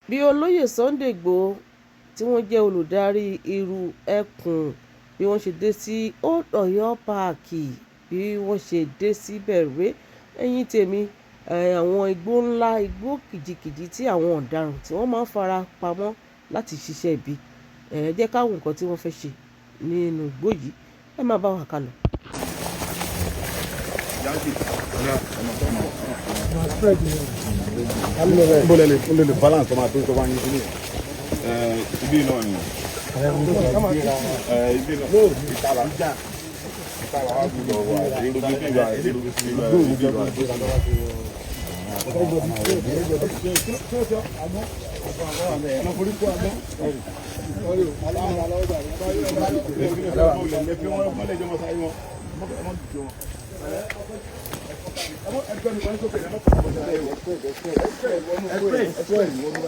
bí olóyè Sunday Igboho tí wọ́n jẹ́ olùdarí irú ẹkùn bí wọ́n ṣe dé sí Ọ̀yọ́ páàkì bí wọ́n ṣe dé síbẹ̀ rèé ẹ̀yìn tèmi àwọn igbó ńlá igbó kìjikìji tí àwọn ọ̀daràn tí wọ́n máa ń fara pamọ́ láti ṣiṣẹ́ ibi jẹ́ káwọn nǹkan tí wọ́n fẹ́ ṣe nínú igbó yìí ẹ máa bá wa kà lọ. Boleh balance sama tu kau ni sini. Ibi no ni. Ibi no. Kita lah. Kita lah aku tu. Ibu bibi lah. Ibu bibi lah.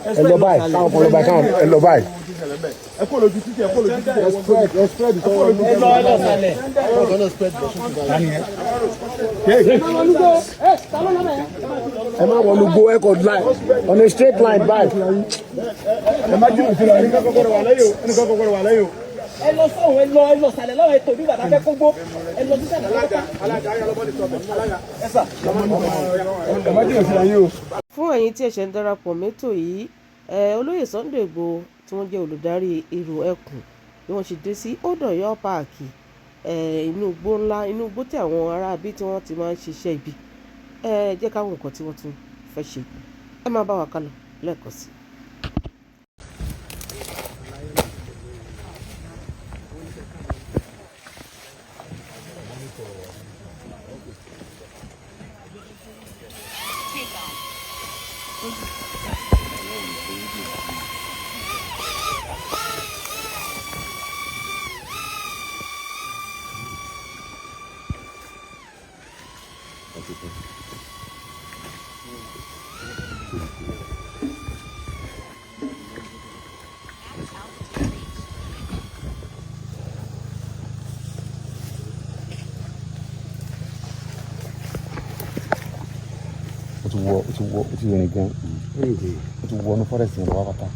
Hello bye. Count follow by count. Hello bye. Ẹ kó lójú títí ẹ kó lójú títí ẹ spread it all. Hello sale. Hello spread. Ẹ má wọnú go ẹ kọ line on a straight line bye. Ẹ má jìnnà sí lọ ẹni kan kọ́kọ́rọ́ wà lẹ́yìn o ẹni kan kọ́kọ́rọ́ wà lẹ́yìn o. Ẹ lọ sọ̀hún ẹ lọ sàlẹ̀ lọ́wọ́ ètò bí bàtà fẹ́ kó gbó ẹ lọ sí sàlẹ̀ lọ́wọ́. Alága ayé ọlọ́bọ̀dì sọ̀bẹ̀ alága. Ẹ sà. Ẹ má jìnnà sí lọ yín o. Fún ẹ̀yin tí ẹ ṣẹ̀ ń darapọ̀ mẹ́tò yìí olóyè Sunday Igboho tí wọ́n jẹ́ olùdarí irú ẹkùn bí wọ́n ṣe dé sí Ọ̀yọ́ páàkì inú igbó ńlá inú igbó tí àwọn ará bí tí wọ́n ti máa ń ṣiṣẹ́ ibi jẹ́ káwọn nǹkan tí wọ́n tún fẹ́ ṣe ẹ máa bá wa kálọ lẹ́ẹ̀kan sí i. O ti wẹ̀rẹ̀ gan. O ti wọ ní forest yẹn lọ́wọ́ pátá.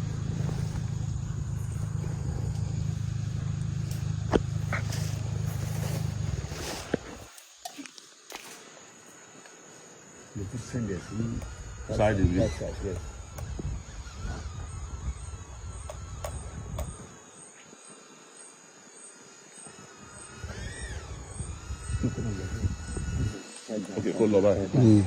Side of it. Okay, kó lọ báyìí.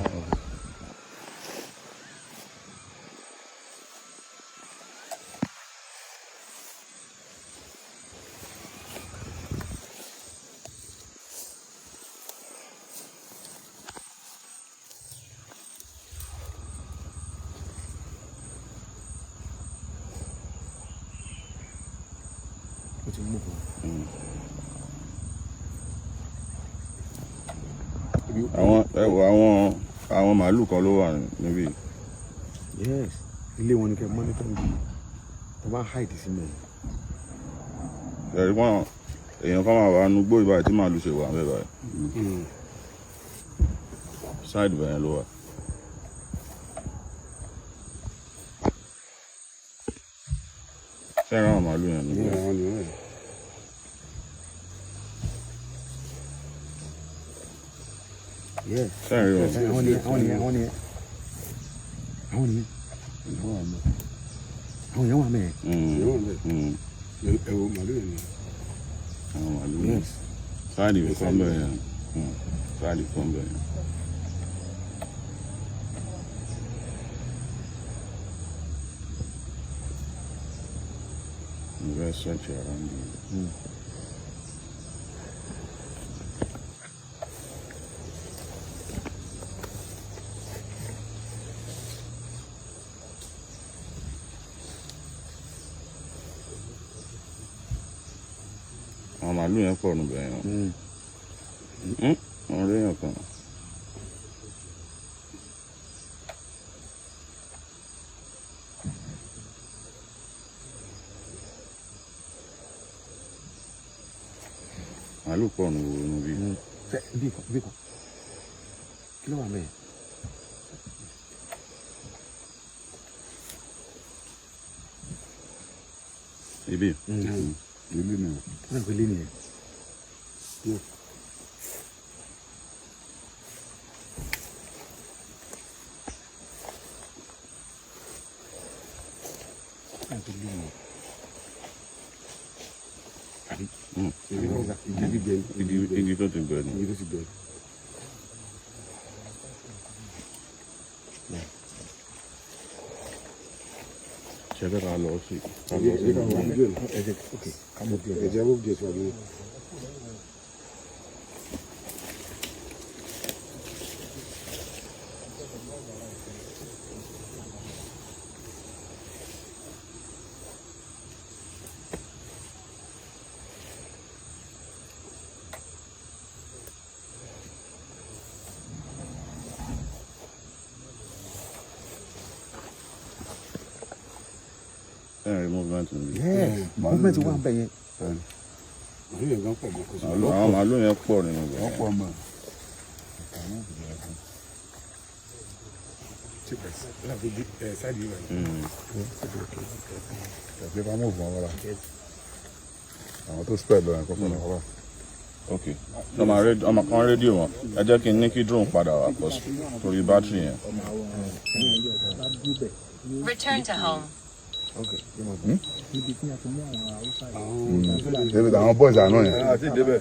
Àwọn màálù kan ló wà níbí. Yes, ilé wọn ni kẹ́ mọ́nítọ́ ń bí tó bá hide sí mi. Ẹ̀rí wọn èèyàn kan máa wà nínú gbó ìbáyìí tí màálù ṣe wà ń bẹ̀ báyìí. Side bẹ̀yẹn ló wà. Ṣé ẹ̀rọ àwọn màálù yẹn níbí? Yes. Sorry, Àwọn ni. Àwọn yẹn wà mẹ́. Ẹ wo màálù yẹn ni. Àwọn màálù yẹn. Sáàdì bí kan bẹ̀ yẹn. Sáàdì kan bẹ̀ yẹn. You guys search around you. Àwọn màálù yẹn pọ̀ níbẹ̀ yẹn. Wọ́n rí èèyàn kan. Màálù pọ̀ níbí. Bí kan. Kí ló wà mẹ́? Ibi. Ilé ni. Náà pé ilé ni ẹ̀. Náà pé ilé ni ẹ̀. Igi tó ti bẹ̀rẹ̀ ni. Igi tó ti bẹ̀rẹ̀. Ṣé bẹ́ẹ̀ ká lọ sí? Ẹ̀jẹ̀ mú díẹ̀ síwájú. Movement ni. Movement wà ń bẹ̀ yẹn. Àwọn màálù yẹn pọ̀ nínú ibẹ̀. Wọ́n pọ̀ mọ́. Ẹ̀fẹ́ bá mọ̀ fún wọn wọ́n. Àwọn tó spẹ̀ lọ ẹ̀kọ́ fún wọn wá. Ok. Ọmọ kan rédíò wọn. Ẹ jẹ́ kí n ní kí drone padà wá pọ̀ sí torí bátìrì yẹn. Return to home. David, àwọn boys àná yẹn. Àti débẹ̀.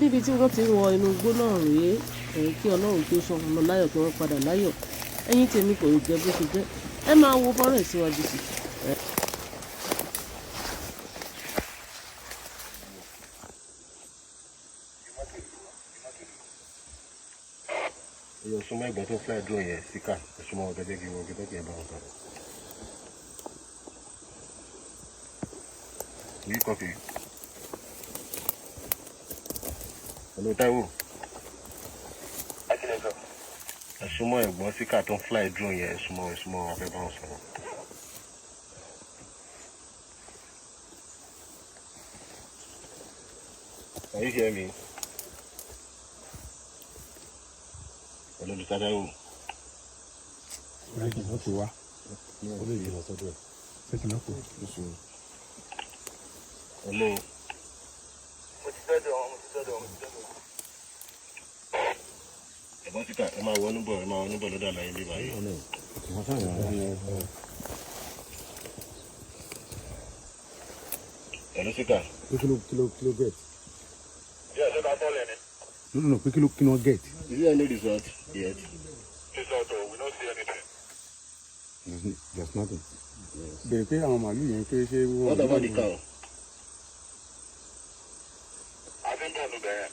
níbi tí wọ́n ti ń wọ inú igbó náà rèé kí ọlọ́run tó sọ ọmọ láyọ̀ kí wọ́n padà láyọ̀ ẹ̀yin tèmi kò jẹ́ bó ṣe jẹ́ ẹ máa wo fọ́nrán ìsíwájú sí. Èèyàn súnmọ́ ẹ̀gbọ́n tó fly drone yẹn síkà ẹ̀sùnmọ́ ọ̀gẹ́dẹ́ kí wọ́n gẹ́gẹ́ kí ẹ bá wọn sọ̀rọ̀. Yìí kọ́fì. Hello Táíwò. Ẹ̀sùnmọ́ ẹ̀gbọ́n síkà tó fly drone yẹn ẹ̀sùnmọ́ afẹ́ bá wọn sọ̀rọ̀. Can you hear me? Hello Mr. Táíwò. Wọ́n ti wá. Ó lè yí lọ sọ́dọ̀ ẹ̀. Ṣé kí n lọ́kọ̀? Hello. Ẹ̀gbọ́n síkà ẹ máa wọnú bọ̀ lọ́dọ̀ àlàyé bí báyìí. Hello síkà. Kilo get. Díẹ̀ ṣé ká bọ́ọ̀lù ẹni? No, pé kilo get. Is there any result yet? Result, we don't see anything. There's nothing. Bẹ̀rẹ̀ pé àwọn màálù yẹn pé ṣé wọ́n. What about the cow? I think I'm there.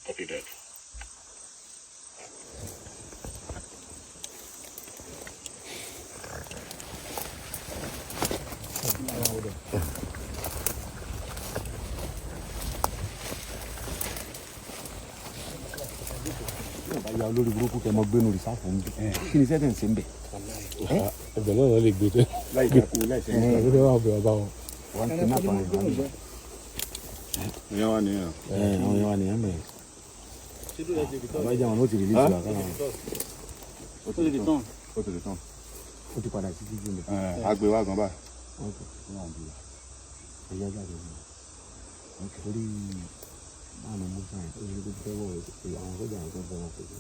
Copy that. ya olórí burúkú kẹ́ mọ gbénu rìsáàfù ń bì kí ni sẹ́tẹ̀ ń ṣe ń bẹ̀. ẹbẹ̀ náà wọ́n lè gbé tẹ́. láì jẹ́ kó láì sẹ́yìn. ẹbẹ̀ náà wà bẹ̀rẹ̀ bá wọn. wọ́n ti náà fara ìgbà nígbà. ìyẹn wà nìyẹn. àwọn yẹn wà nìyẹn bẹ̀rẹ̀. àbájá wọn ló ti rìlíìsì wà kára wọn. ó ti lè tán. ó ti padà sí jíjí mi. àgbẹ̀ wa gan báyìí. ẹ̀yà jáde mi. torí máa nà mú sáyẹn tó ṣe kó fẹ́ wọ̀ àwọn sójà àwọn tó ń fẹ́ràn pẹ̀lú.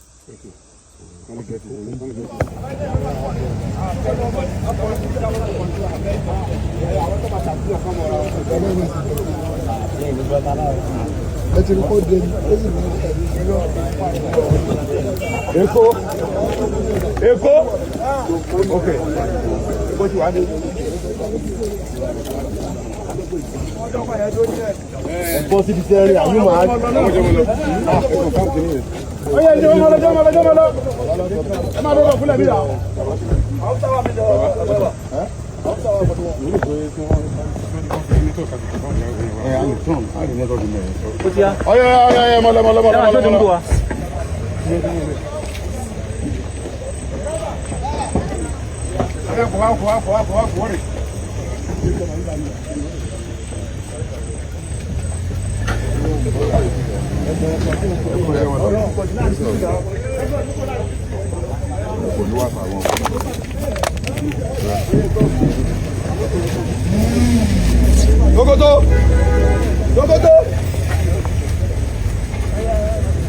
Èkó ok Èkó ti wà ní. bọ́ síbi tẹ́rì àyù máa ń. Oye, jẹ́ mọ́ lọ. Ẹ máa lọ́wọ́ fúnlẹ̀ bí i àwọn. Oye, mọ́. Kò wá.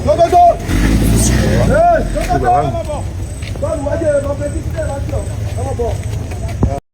Sokoto. Bọ́ọ̀lù wájú ẹ̀ lọ́pẹ́ títí ẹ̀ láti ọ̀.